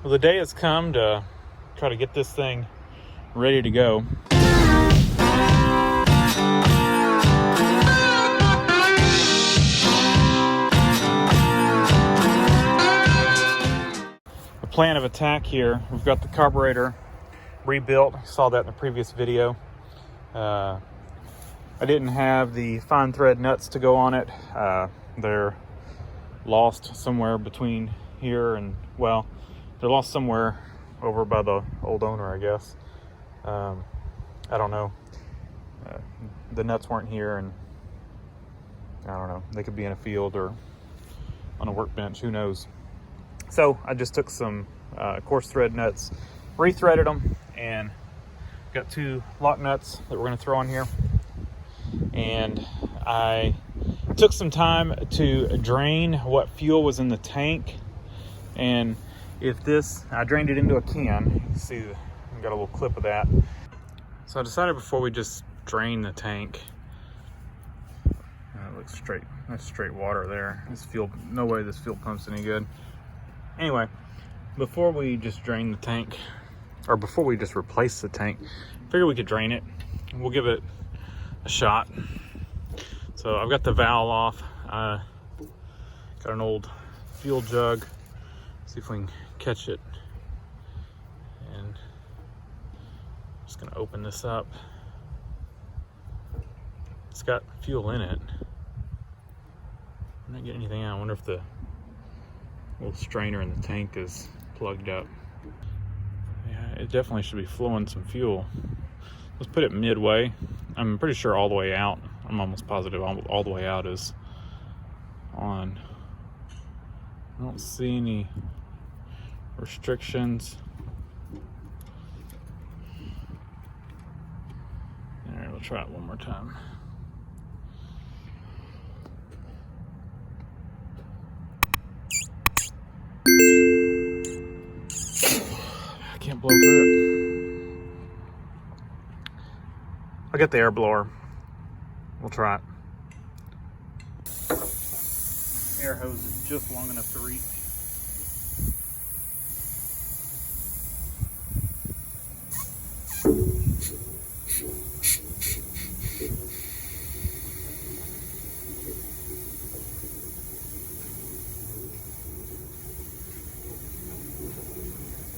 Well, the day has come to try to get this thing ready to go. The plan of attack here, we've got the carburetor rebuilt. You saw that in the previous video. I didn't have the fine thread nuts to go on it. They're lost somewhere between here and, well, they're lost somewhere over by the old owner, I guess. I don't know. The nuts weren't here, and I don't know. They could be in a field or on a workbench, who knows. So I just took some coarse thread nuts, rethreaded them, and got 2 lock nuts that we're going to throw on here. And I took some time to drain what fuel was in the tank. And if this, I drained it into a can. You can see, I got a little clip of that. So I decided before we just drain the tank, it looks straight, that's straight water there. This fuel, no way this fuel pump's any good. Anyway, before we just drain the tank, or before we just replace the tank, figure we could drain it. We'll give it a shot. So I've got the valve off. Got an old fuel jug. See if we can catch it. And just gonna open this up. It's got fuel in it. I'm not getting anything out. I wonder if the little strainer in the tank is plugged up. Yeah, it definitely should be flowing some fuel. Let's put it midway. I'm pretty sure all the way out. I'm almost positive all the way out is on. I don't see any restrictions. All right, we'll try it one more time. I can't blow through it. I'll get the air blower. We'll try it. Air hose is just long enough to reach.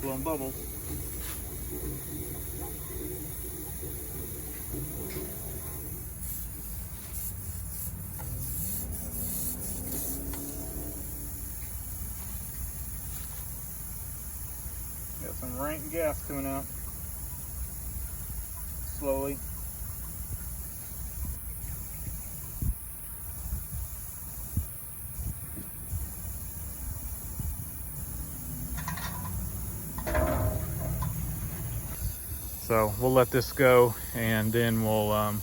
Blowing bubbles. Got some rank gas coming out slowly. So we'll let this go, and then we'll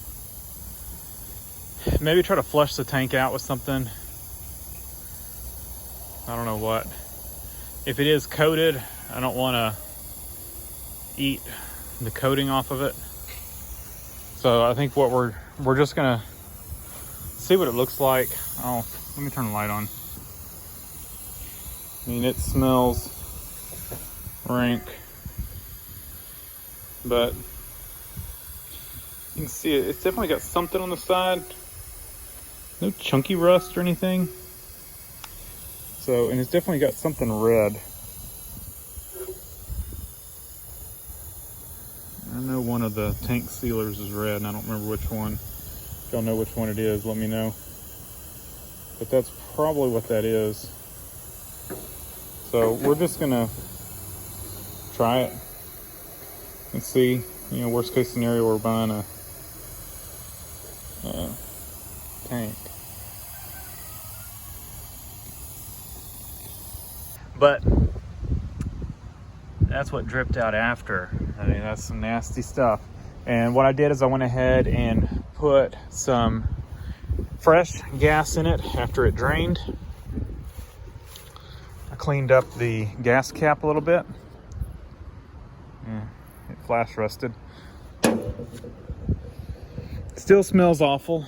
maybe try to flush the tank out with something. I don't know what. If it is coated, I don't want to eat the coating off of it. So I think what we're just gonna see what it looks like. Oh, let me turn the light on. I mean, it smells rank, but you can see it. It's definitely got something on the side. No chunky rust or anything. So, and it's definitely got something red. I know one of the tank sealers is red, and I don't remember which one. If y'all know which one it is, let me know. But that's probably what that is. So we're just gonna try it and see. You know, worst case scenario, we're buying a tank. But that's what dripped out after. I mean, that's some nasty stuff. And what I did is I went ahead and put some fresh gas in it after it drained. I cleaned up the gas cap a little bit. Yeah, it flash rusted. Still smells awful.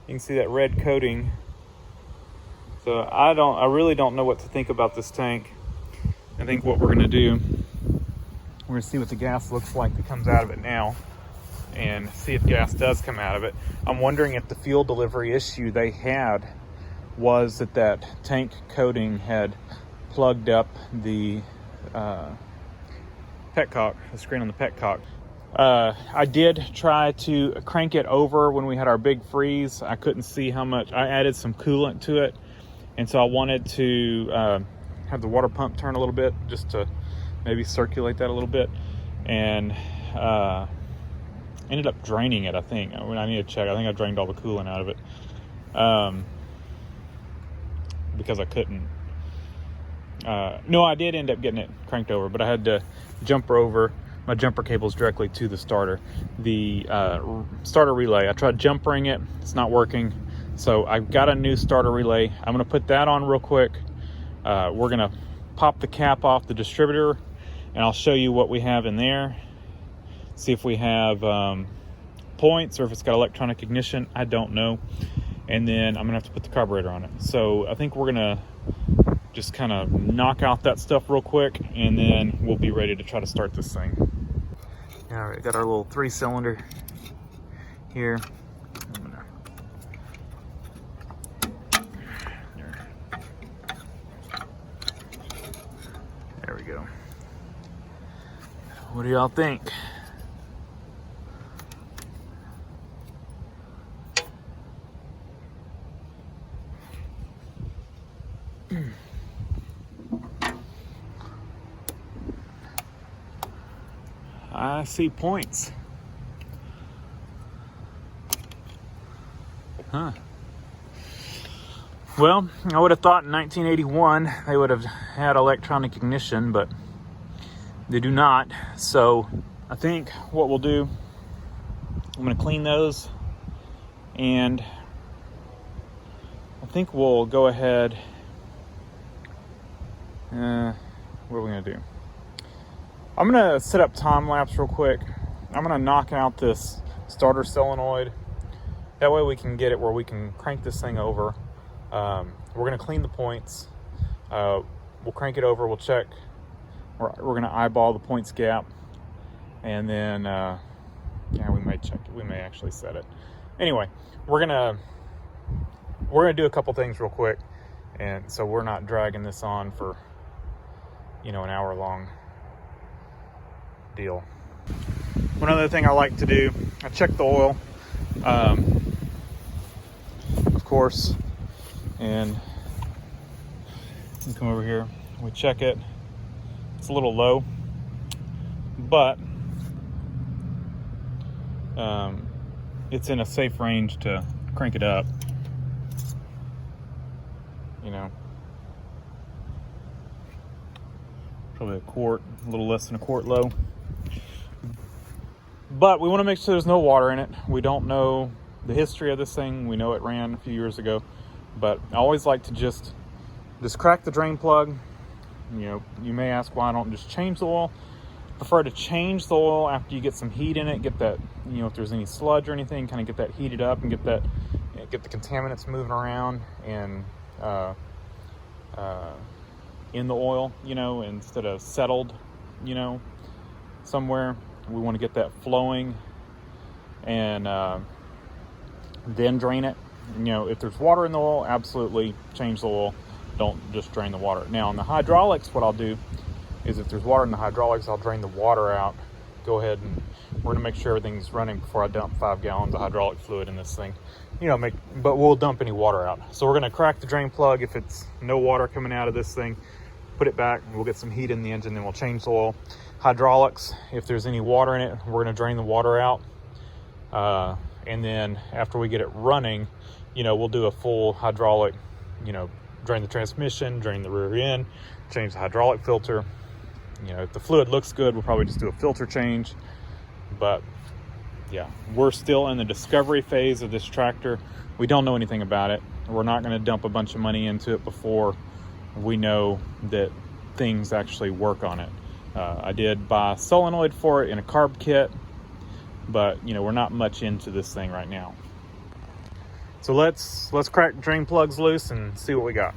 You can see that red coating So I really don't know what to think about this tank. I think what we're gonna do, we're gonna see what the gas looks like that comes out of it now and see if gas does come out of it. I'm wondering if the fuel delivery issue they had was that tank coating had plugged up the petcock, the screen on the petcock. I did try to crank it over when we had our big freeze. I couldn't see how much. I added some coolant to it, and so I wanted to have the water pump turn a little bit, just to maybe circulate that a little bit, and ended up draining it, I think. I need to check. I think I drained all the coolant out of it because I couldn't. No, I did end up getting it cranked over, but I had to jumper over my jumper cables directly to the starter. The starter relay, I tried jumpering it, it's not working. So I've got a new starter relay. I'm gonna put that on real quick. We're gonna pop the cap off the distributor, and I'll show you what we have in there. See if we have points or if it's got electronic ignition, I don't know. And then I'm gonna have to put the carburetor on it. So I think we're gonna just kind of knock out that stuff real quick, and then we'll be ready to try to start this thing. All right, got our little 3-cylinder here. There we go. What do y'all think? I see points. Huh. Well, I would have thought in 1981 they would have had electronic ignition, but they do not. So I think what we'll do, I'm going to clean those, and I think we'll go ahead. What are we going to do? I'm gonna set up time lapse real quick. I'm gonna knock out this starter solenoid. That way we can get it where we can crank this thing over. We're gonna clean the points. We'll crank it over, we'll check. We're gonna eyeball the points gap. And then, yeah, we may check it. We may actually set it. Anyway, we're gonna do a couple things real quick. And so we're not dragging this on for, an hour long deal. One other thing I like to do, I check the oil, of course, and we come over here, we check it. It's a little low, but it's in a safe range to crank it up, probably a little less than a quart low. But we want to make sure there's no water in it. We don't know the history of this thing. We know it ran a few years ago, but I always like to just crack the drain plug. You may ask why I don't just change the oil. I prefer to change the oil after you get some heat in it, get that, if there's any sludge or anything, kind of get that heated up and get the contaminants moving around and in the oil, instead of settled, somewhere. We want to get that flowing and then drain it. If there's water in the oil, absolutely change the oil. Don't just drain the water. Now on the hydraulics, what I'll do is if there's water in the hydraulics, I'll drain the water out. Go ahead and we're gonna make sure everything's running before I dump 5 gallons of hydraulic fluid in this thing. But we'll dump any water out. So we're gonna crack the drain plug. If it's no water coming out of this thing, put it back, and we'll get some heat in the engine, then we'll change the oil. Hydraulics, if there's any water in it, we're going to drain the water out. And then after we get it running, we'll do a full hydraulic, drain the transmission, drain the rear end, change the hydraulic filter. If the fluid looks good, we'll probably just do a filter change. But yeah, we're still in the discovery phase of this tractor. We don't know anything about it. We're not going to dump a bunch of money into it before we know that things actually work on it. I did buy a solenoid for it in a carb kit, but we're not much into this thing right now. So let's crack drain plugs loose and see what we got.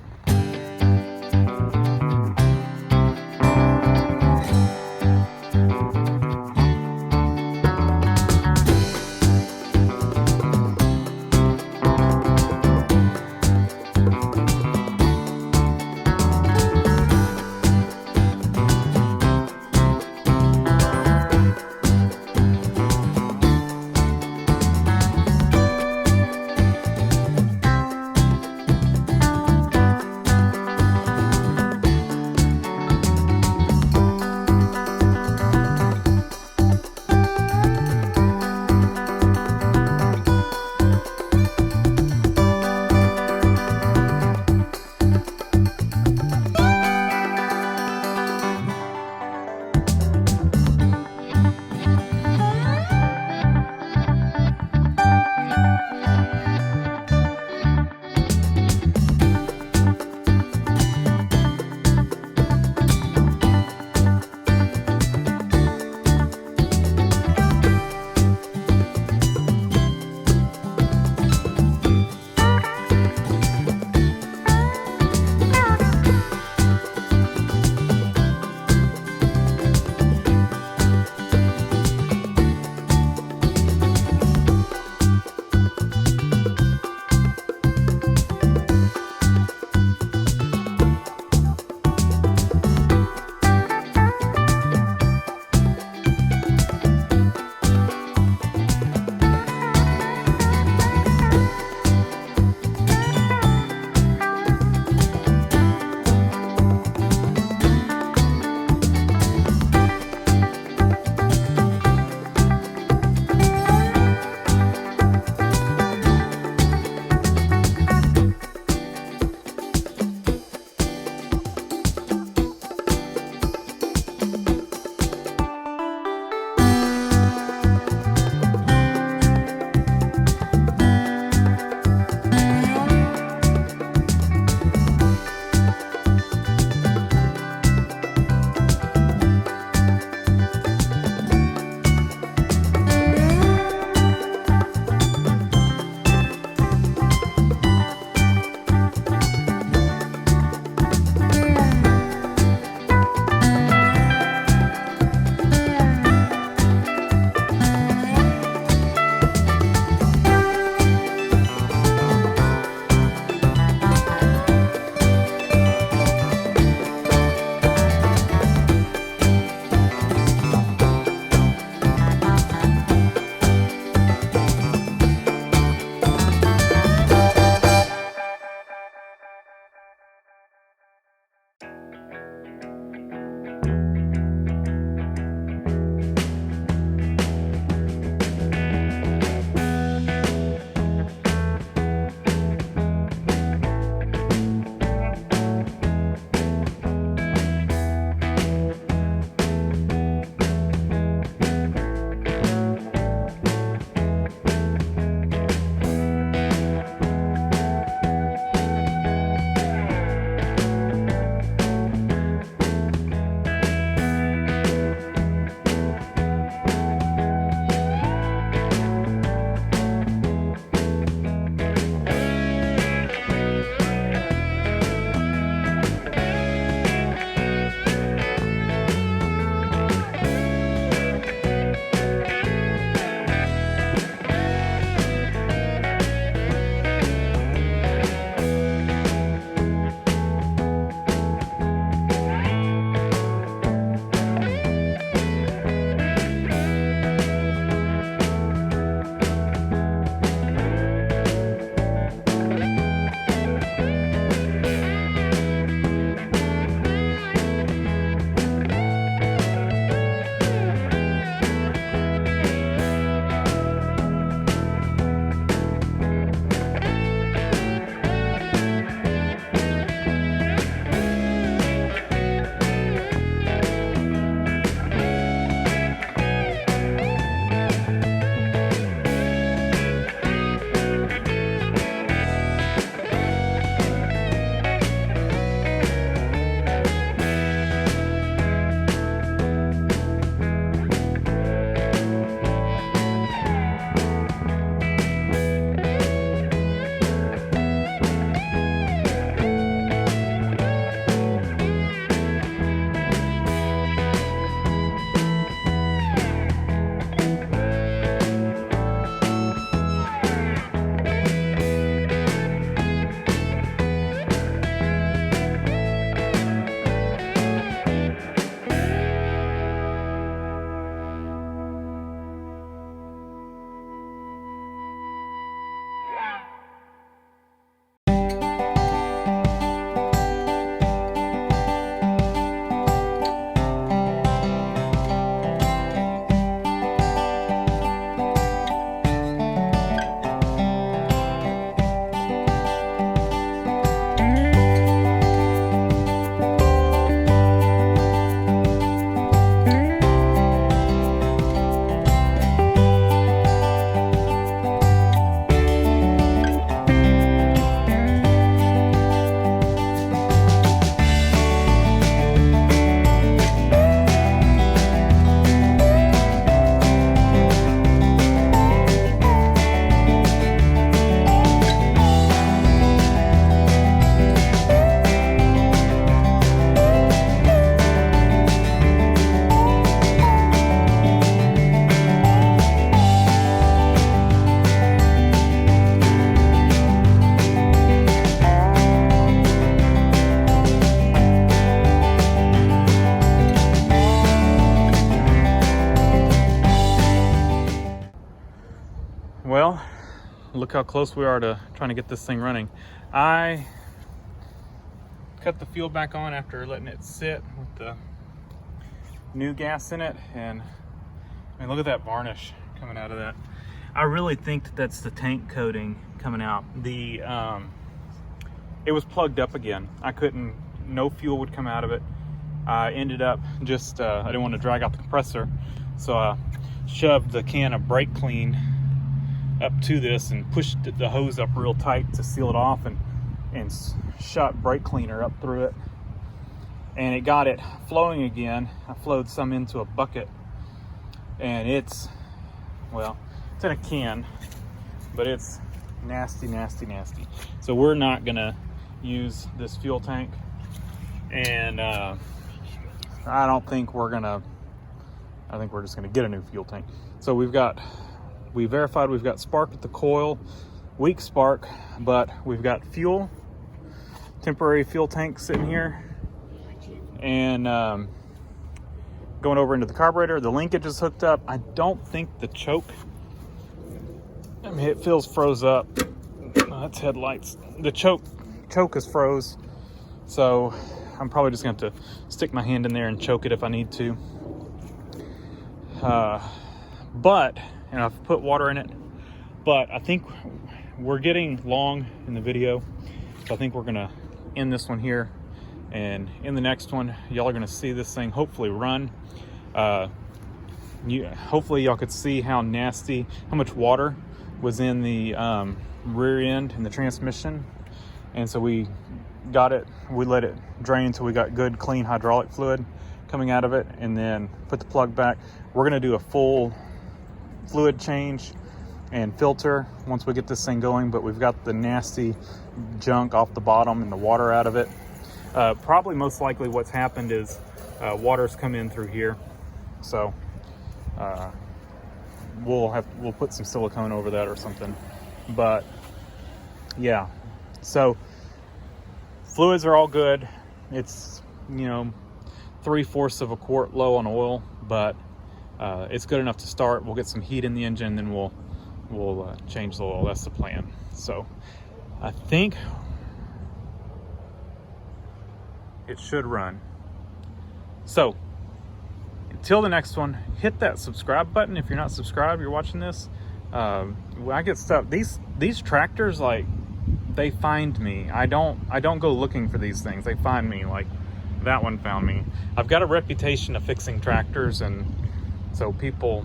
look how close we are to trying to get this thing running. I cut the fuel back on after letting it sit with the new gas in it, and I mean, look at that varnish coming out of that. I really think that that's the tank coating coming out. The it was plugged up again. I couldn't, no fuel would come out of it. I ended up just I didn't want to drag out the compressor, so I shoved the can of brake clean up to this and pushed the hose up real tight to seal it off, and shot brake cleaner up through it, and it got it flowing again. I flowed some into a bucket, and it's, well, it's in a can, but it's nasty, nasty, nasty. So we're not gonna use this fuel tank, and I don't think we're gonna, I think we're just gonna get a new fuel tank. So we verified we've got spark at the coil, weak spark, but we've got fuel, temporary fuel tank sitting here, and going over into the carburetor. The linkage is hooked up. I don't think the choke, I mean, it feels froze up. That's headlights. The choke is froze, so I'm probably just going to have to stick my hand in there and choke it if I need to. And I've put water in it, but I think we're getting long in the video, so I think we're gonna end this one here, and in the next one y'all are gonna see this thing hopefully run. Hopefully y'all could see how nasty, how much water was in the rear end and the transmission, and so we let it drain until we got good clean hydraulic fluid coming out of it, and then put the plug back. We're gonna do a full fluid change and filter once we get this thing going, but we've got the nasty junk off the bottom and the water out of it. Probably most likely what's happened is water's come in through here, so we'll put some silicone over that or something. But yeah, so fluids are all good. It's, you know, 3/4 of a quart low on oil, but it's good enough to start. We'll get some heat in the engine, then we'll change the oil. That's the plan. So I think it should run. So until the next one, hit that subscribe button. If you're not subscribed, you're watching this. When I get stuff, these tractors, like, they find me. I don't go looking for these things. They find me. Like that one found me. I've got a reputation of fixing tractors, and so people,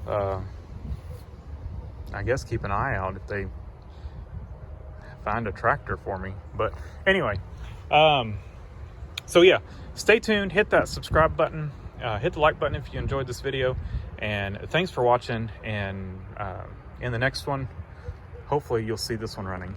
I guess, keep an eye out if they find a tractor for me. But anyway, so yeah, stay tuned, hit that subscribe button, hit the like button if you enjoyed this video, and thanks for watching. And in the next one, hopefully you'll see this one running.